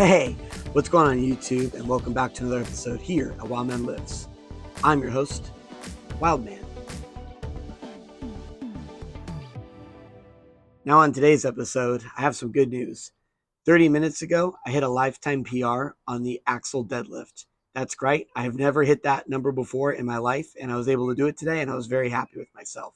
Hey, what's going on YouTube, and welcome back to another episode here at WILDMAN Lives. I'm your host, WILDMAN. Now on today's episode, I have some good news. 30 minutes ago, I hit a lifetime PR on the axle deadlift. That's great. I have never hit that number before in my life, and I was able to do it today, and I was very happy with myself.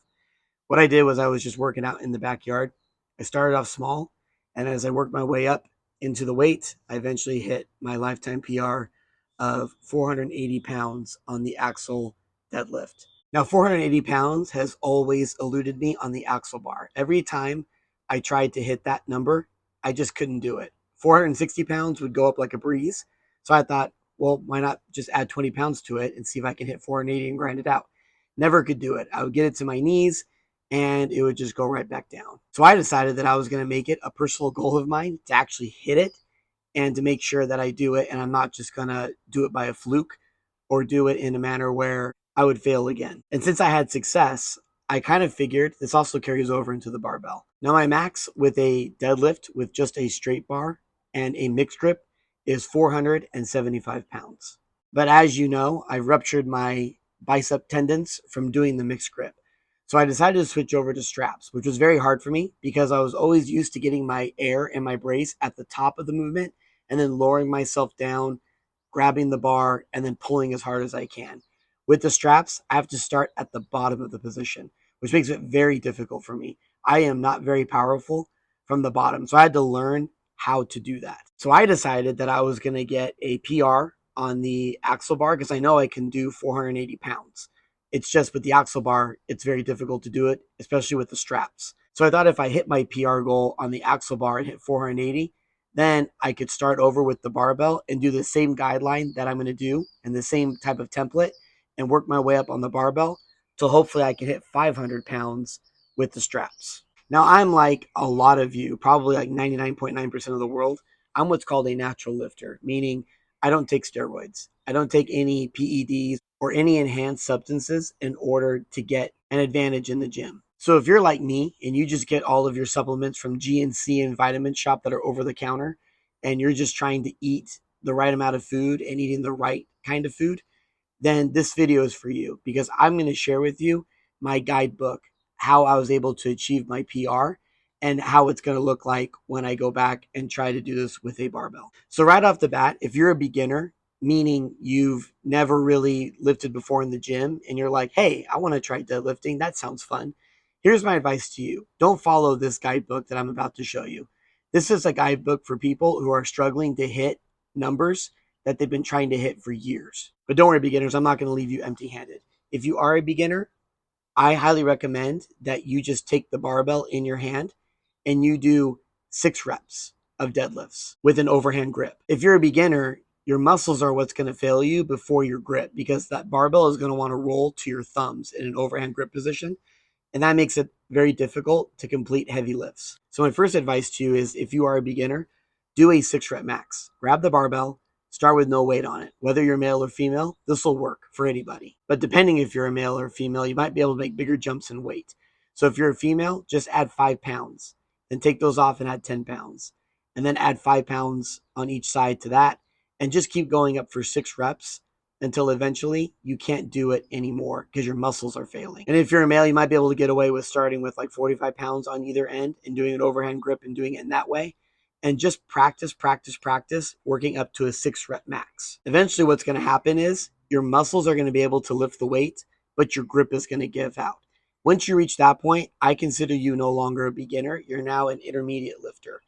What I did was I was just working out in the backyard. I started off small, and as I worked my way up into the weight, I eventually hit my lifetime PR of 480 pounds on the axle deadlift. Now, 480 pounds has always eluded me on the axle bar. Every time I tried to hit that number, I just couldn't do it. 460 pounds would go up like a breeze. So I thought, well, why not just add 20 pounds to it and see if I can hit 480 and grind it out? Never could do it. I would get it to my knees and it would just go right back down. So I decided that I was going to make it a personal goal of mine to actually hit it and to make sure that I do it, and I'm not just going to do it by a fluke or do it in a manner where I would fail again. And since I had success, I kind of figured this also carries over into the barbell. Now my max with a deadlift with just a straight bar and a mixed grip is 475 pounds. But as you know, I ruptured my bicep tendons from doing the mixed grip. So I decided to switch over to straps, which was very hard for me because I was always used to getting my air and my brace at the top of the movement and then lowering myself down, grabbing the bar, and then pulling as hard as I can. With the straps, I have to start at the bottom of the position, which makes it very difficult for me. I am not very powerful from the bottom, so I had to learn how to do that. So I decided that I was going to get a PR on the axle bar because I know I can do 480 pounds. It's just with the axle bar, it's very difficult to do it, especially with the straps. So I thought if I hit my PR goal on the axle bar and hit 480, then I could start over with the barbell and do the same guideline that I'm going to do and the same type of template and work my way up on the barbell till hopefully I can hit 500 pounds with the straps. Now I'm like a lot of you, probably like 99.9% of the world. I'm what's called a natural lifter, meaning I don't take steroids. I don't take any PEDs or any enhanced substances in order to get an advantage in the gym. So if you're like me and you just get all of your supplements from GNC and Vitamin Shop that are over the counter, and you're just trying to eat the right amount of food and eating the right kind of food, then this video is for you because I'm going to share with you my guidebook, how I was able to achieve my PR and how it's going to look like when I go back and try to do this with a barbell. So right off the bat, if you're a beginner, meaning you've never really lifted before in the gym and you're like, hey, I want to try deadlifting. That sounds fun. Here's my advice to you. Don't follow this guidebook that I'm about to show you. This is a guidebook for people who are struggling to hit numbers that they've been trying to hit for years. But don't worry, beginners, I'm not going to leave you empty-handed. If you are a beginner, I highly recommend that you just take the barbell in your hand and you do 6 reps of deadlifts with an overhand grip. If you're a beginner, your muscles are what's going to fail you before your grip because that barbell is going to want to roll to your thumbs in an overhand grip position. And that makes it very difficult to complete heavy lifts. So my first advice to you is if you are a beginner, do a 6 rep max. Grab the barbell, start with no weight on it. Whether you're male or female, this will work for anybody. But depending if you're a male or female, you might be able to make bigger jumps in weight. So if you're a female, just add 5 pounds. Then take those off and add 10 pounds. And then add 5 pounds on each side to that. And just keep going up for 6 reps until eventually you can't do it anymore because your muscles are failing. And if you're a male, you might be able to get away with starting with like 45 pounds on either end and doing an overhand grip and doing it in that way. And just practice, working up to a 6 rep max. Eventually what's going to happen is your muscles are going to be able to lift the weight, but your grip is going to give out. Once you reach that point, I consider you no longer a beginner. You're now an intermediate lifter,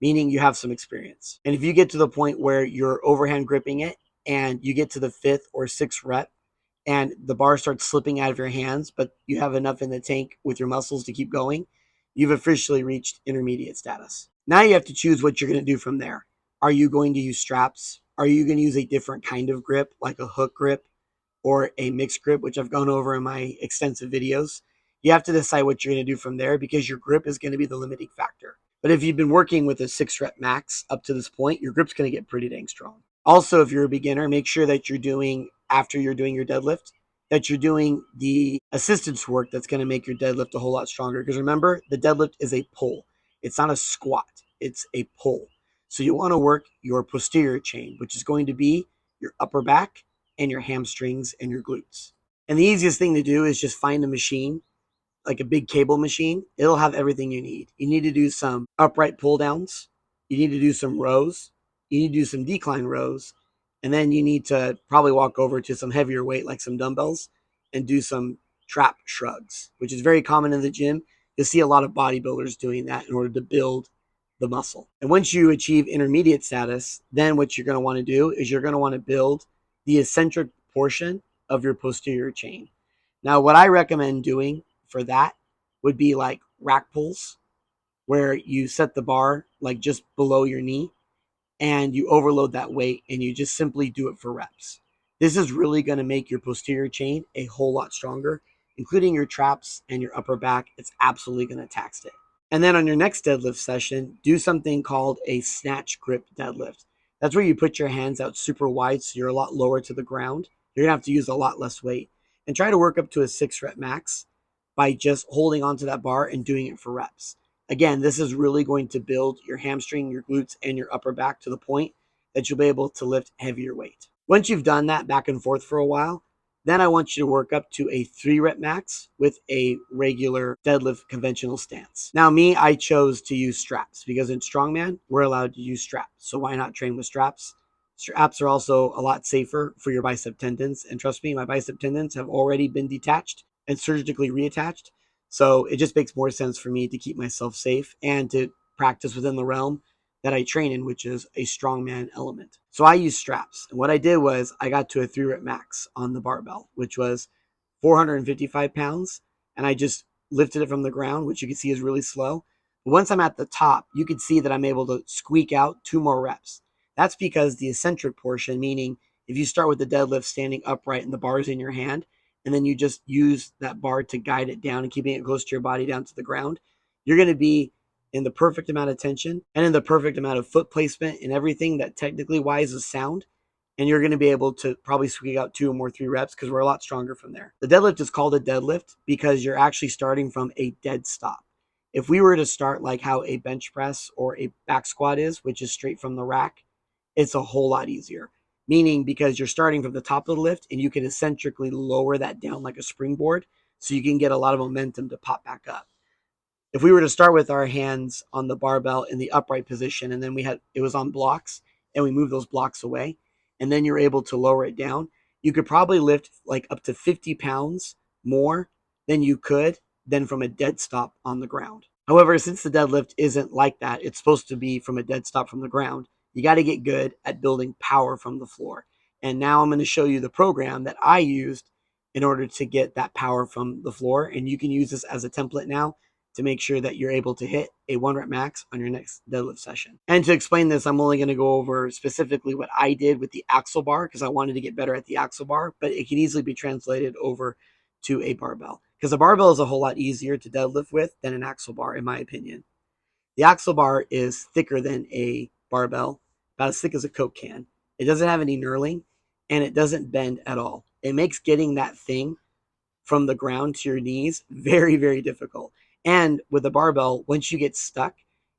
meaning you have some experience. And if you get to the point where you're overhand gripping it and you get to the 5th or 6th rep and the bar starts slipping out of your hands, but you have enough in the tank with your muscles to keep going, you've officially reached intermediate status. Now you have to choose what you're going to do from there. Are you going to use straps? Are you going to use a different kind of grip, like a hook grip or a mixed grip, which I've gone over in my extensive videos? You have to decide what you're going to do from there because your grip is going to be the limiting factor. But if you've been working with a 6 rep max up to this point, your grip's going to get pretty dang strong. Also, if you're a beginner, make sure that you're doing, after you're doing your deadlift, that you're doing the assistance work that's going to make your deadlift a whole lot stronger. Because remember, the deadlift is a pull. It's not a squat. It's a pull. So you want to work your posterior chain, which is going to be your upper back and your hamstrings and your glutes. And the easiest thing to do is just find a machine, like a big cable machine. It'll have everything you need. You need to do some upright pull downs. You need to do some rows. You need to do some decline rows. And then you need to probably walk over to some heavier weight, like some dumbbells, and do some trap shrugs, which is very common in the gym. You'll see a lot of bodybuilders doing that in order to build the muscle. And once you achieve intermediate status, then what you're going to want to do is you're going to want to build the eccentric portion of your posterior chain. Now, what I recommend doing for that would be like rack pulls, where you set the bar like just below your knee and you overload that weight and you just simply do it for reps. This is really going to make your posterior chain a whole lot stronger, including your traps and your upper back. It's absolutely going to tax it. And then on your next deadlift session, do something called a snatch grip deadlift. That's where you put your hands out super wide so you're a lot lower to the ground. You're going to have to use a lot less weight. And try to work up to a 6-rep max by just holding onto that bar and doing it for reps. Again, this is really going to build your hamstring, your glutes, and your upper back to the point that you'll be able to lift heavier weight. Once you've done that back and forth for a while, then I want you to work up to a 3-rep max with a regular deadlift conventional stance. Now, I chose to use straps because in strongman, we're allowed to use straps. So why not train with straps? Straps are also a lot safer for your bicep tendons. And trust me, my bicep tendons have already been detached and surgically reattached. So it just makes more sense for me to keep myself safe and to practice within the realm that I train in, which is a strongman element. So I use straps. And what I did was I got to a 3-rep max on the barbell, which was 455 pounds. And I just lifted it from the ground, which you can see is really slow. But once I'm at the top, you can see that I'm able to squeak out 2 more reps. That's because the eccentric portion, meaning if you start with the deadlift standing upright and the bar's in your hand, and then you just use that bar to guide it down and keeping it close to your body down to the ground, you're going to be in the perfect amount of tension and in the perfect amount of foot placement and everything that technically wise is sound. And you're going to be able to probably squeak out 2 or more 3 reps because we're a lot stronger from there. The deadlift is called a deadlift because you're actually starting from a dead stop. If we were to start like how a bench press or a back squat is, which is straight from the rack, it's a whole lot easier. Meaning because you're starting from the top of the lift and you can eccentrically lower that down like a springboard so you can get a lot of momentum to pop back up. If we were to start with our hands on the barbell in the upright position and then it was on blocks and we move those blocks away and then you're able to lower it down, you could probably lift like up to 50 pounds more than you could than from a dead stop on the ground. However, since the deadlift isn't like that, it's supposed to be from a dead stop from the ground. You got to get good at building power from the floor. And now I'm going to show you the program that I used in order to get that power from the floor. And you can use this as a template now to make sure that you're able to hit a 1-rep max on your next deadlift session. And to explain this, I'm only going to go over specifically what I did with the axle bar because I wanted to get better at the axle bar, but it can easily be translated over to a barbell because a barbell is a whole lot easier to deadlift with than an axle bar, in my opinion. The axle bar is thicker than a barbell, about as thick as a Coke can. It doesn't have any knurling and it doesn't bend at all. It makes getting that thing from the ground to your knees very, very difficult. And with a barbell, once you get stuck,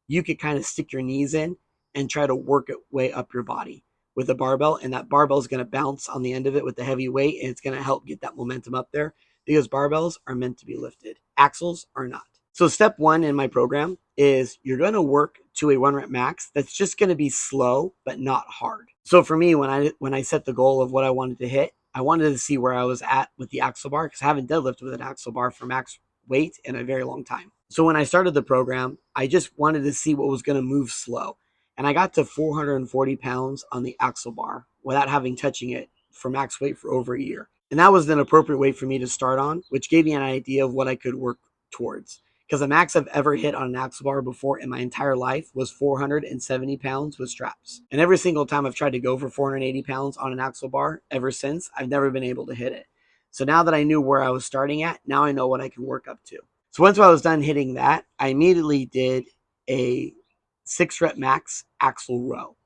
you could kind of stick your knees in and try to work it way up your body with a barbell. And that barbell is going to bounce on the end of it with the heavy weight. And it's going to help get that momentum up there because barbells are meant to be lifted. Axles are not. So step 1 in my program is you're going to work to a 1-rep max that's just going to be slow, but not hard. So for me, when I set the goal of what I wanted to hit, I wanted to see where I was at with the axle bar because I haven't deadlifted with an axle bar for max weight in a very long time. So when I started the program, I just wanted to see what was going to move slow. And I got to 440 pounds on the axle bar without having touching it for max weight for over a year. And that was an appropriate weight for me to start on, which gave me an idea of what I could work towards. Because the max I've ever hit on an axle bar before in my entire life was 470 pounds with straps. And every single time I've tried to go for 480 pounds on an axle bar ever since, I've never been able to hit it. So now that I knew where I was starting at, now I know what I can work up to. So once I was done hitting that, I immediately did a 6-rep max axle row.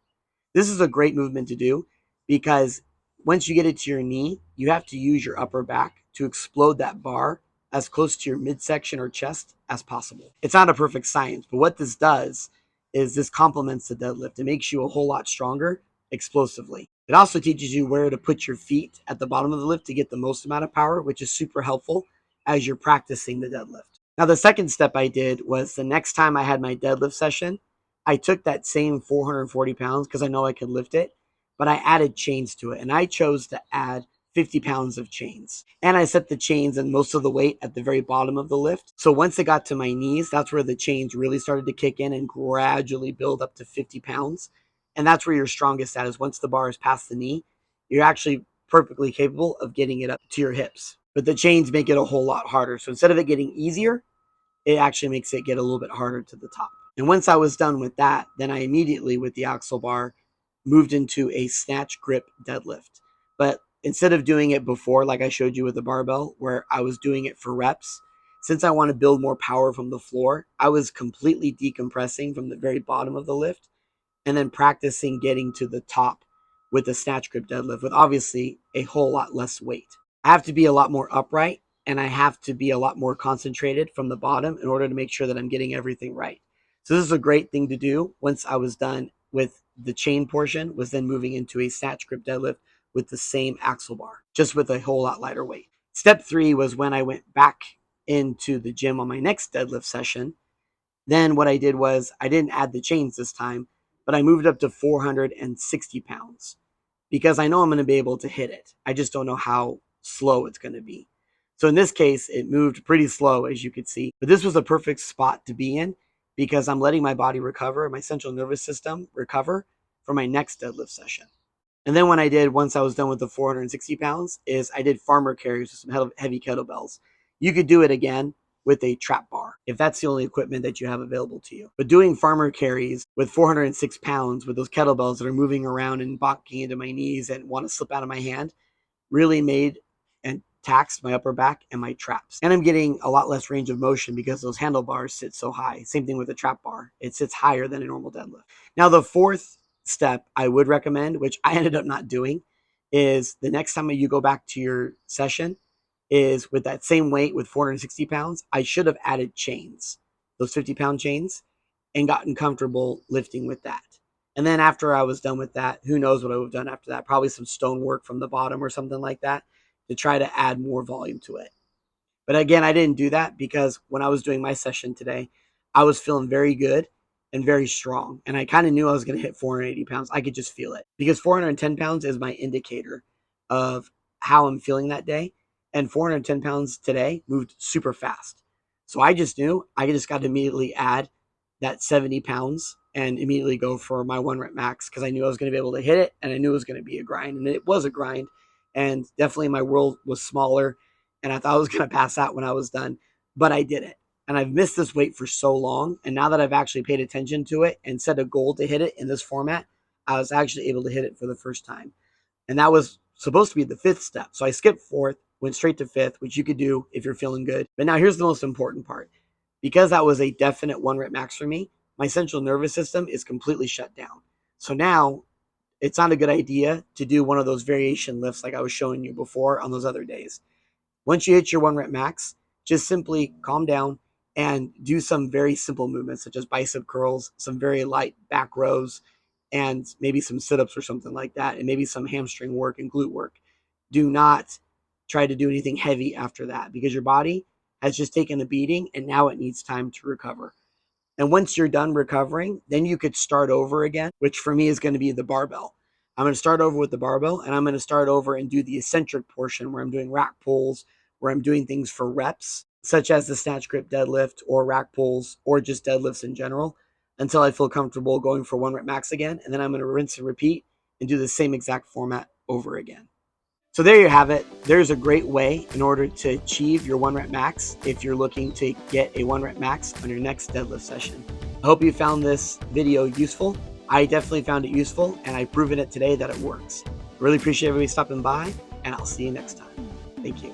This is a great movement to do because once you get it to your knee, you have to use your upper back to explode that bar as close to your midsection or chest as possible. It's not a perfect science, but what this does is this complements the deadlift. It makes you a whole lot stronger explosively. It also teaches you where to put your feet at the bottom of the lift to get the most amount of power, which is super helpful as you're practicing the deadlift. Now, the second step I did was the next time I had my deadlift session, I took that same 440 pounds because I know I could lift it, but I added chains to it. And I chose to add 50 pounds of chains. And I set the chains and most of the weight at the very bottom of the lift. So once it got to my knees, that's where the chains really started to kick in and gradually build up to 50 pounds. And that's where you're strongest at, is once the bar is past the knee, you're actually perfectly capable of getting it up to your hips. But the chains make it a whole lot harder. So instead of it getting easier, it actually makes it get a little bit harder to the top. And once I was done with that, then I immediately, with the axle bar, moved into a snatch grip deadlift. But instead of doing it before, like I showed you with the barbell, where I was doing it for reps, since I want to build more power from the floor, I was completely decompressing from the very bottom of the lift and then practicing getting to the top with the snatch grip deadlift with obviously a whole lot less weight. I have to be a lot more upright and I have to be a lot more concentrated from the bottom in order to make sure that I'm getting everything right. So this is a great thing to do. Once I was done with the chain portion, was then moving into a snatch grip deadlift with the same axle bar, just with a whole lot lighter weight. Step 3 was when I went back into the gym on my next deadlift session. Then what I did was I didn't add the chains this time, but I moved up to 460 pounds because I know I'm going to be able to hit it. I just don't know how slow it's going to be. So in this case, it moved pretty slow, as you could see. But this was a perfect spot to be in because I'm letting my body recover, my central nervous system recover for my next deadlift session. And then what I did once I was done with the 460 pounds is I did farmer carries with some heavy kettlebells. You could do it again with a trap bar if that's the only equipment that you have available to you. But doing farmer carries with 406 pounds with those kettlebells that are moving around and bonking into my knees and want to slip out of my hand really made and taxed my upper back and my traps. And I'm getting a lot less range of motion because those handlebars sit so high. Same thing with the trap bar. It sits higher than a normal deadlift. Now, the fourth step I would recommend, which I ended up not doing, is the next time you go back to your session is with that same weight with 460 pounds, I should have added chains, those 50-pound chains, and gotten comfortable lifting with that. And then after I was done with that, who knows what I would have done after that? Probably some stonework from the bottom or something like that to try to add more volume to it. But again, I didn't do that because when I was doing my session today, I was feeling very good and very strong. And I kind of knew I was going to hit 480 pounds. I could just feel it because 410 pounds is my indicator of how I'm feeling that day. And 410 pounds today moved super fast. So I just knew I just got to immediately add that 70 pounds and immediately go for my 1 rep max because I knew I was going to be able to hit it and I knew it was going to be a grind. And it was a grind. And definitely my world was smaller and I thought I was going to pass out when I was done, but I did it. And I've missed this weight for so long. And now that I've actually paid attention to it and set a goal to hit it in this format, I was actually able to hit it for the first time. And that was supposed to be the 5th step. So I skipped 4th, went straight to 5th, which you could do if you're feeling good. But now here's the most important part. Because that was a definite 1 rep max for me, my central nervous system is completely shut down. So now it's not a good idea to do one of those variation lifts like I was showing you before on those other days. Once you hit your 1 rep max, just simply calm down and do some very simple movements such as bicep curls, some very light back rows, and maybe some sit-ups or something like that, and maybe some hamstring work and glute work. Do not try to do anything heavy after that because your body has just taken a beating and now it needs time to recover. And once you're done recovering, then you could start over again, which for me is going to be the barbell. I'm going to start over with the barbell and I'm going to start over and do the eccentric portion where I'm doing rack pulls, where I'm doing things for reps, such as the snatch grip deadlift or rack pulls or just deadlifts in general until I feel comfortable going for 1 rep max again. And then I'm going to rinse and repeat and do the same exact format over again. So there you have it. There's a great way in order to achieve your 1 rep max if you're looking to get a 1 rep max on your next deadlift session. I hope you found this video useful. I definitely found it useful and I've proven it today that it works. I really appreciate everybody stopping by and I'll see you next time. Thank you.